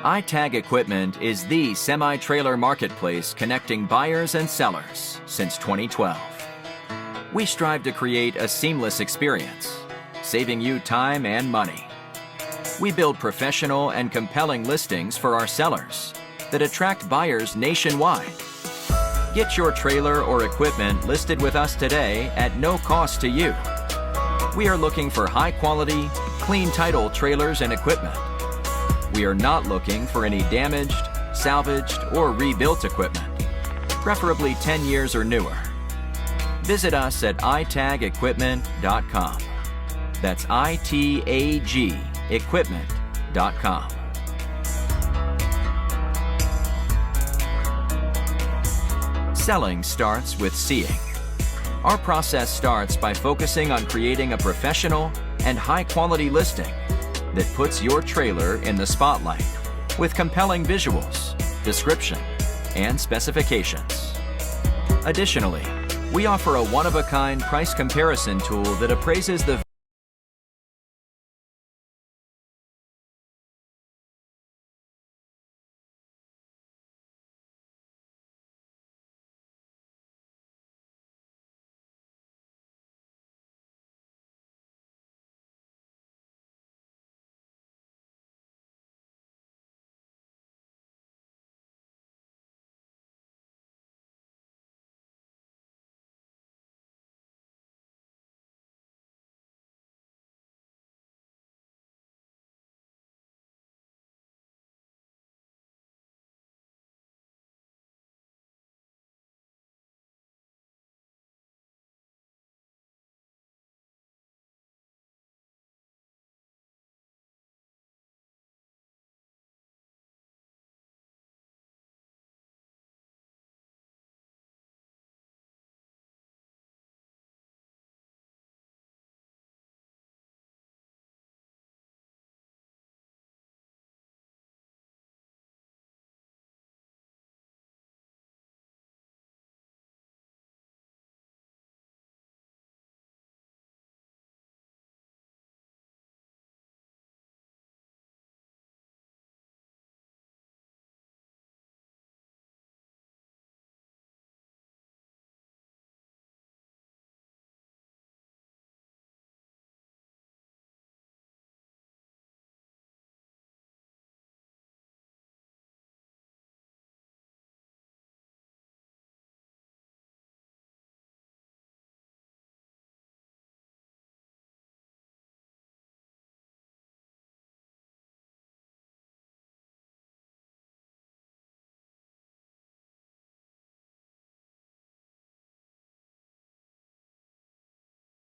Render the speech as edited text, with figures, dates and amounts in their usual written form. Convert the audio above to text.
ITAG Equipment is the semi-trailer marketplace connecting buyers and sellers since 2012. We strive to create a seamless experience, saving you time and money. We build professional and compelling listings for our sellers that attract buyers nationwide. Get your trailer or equipment listed with us today at no cost to you. We are looking for high-quality, clean title trailers and equipment. We are not looking for any damaged, salvaged, or rebuilt equipment, preferably 10 years or newer. Visit us at itagequipment.com. That's ITAG equipment.com. Selling starts with seeing. Our process starts by focusing on creating a professional and high-quality listing that puts your trailer in the spotlight with compelling visuals, description, and specifications. Additionally, we offer a one-of-a-kind price comparison tool that appraises the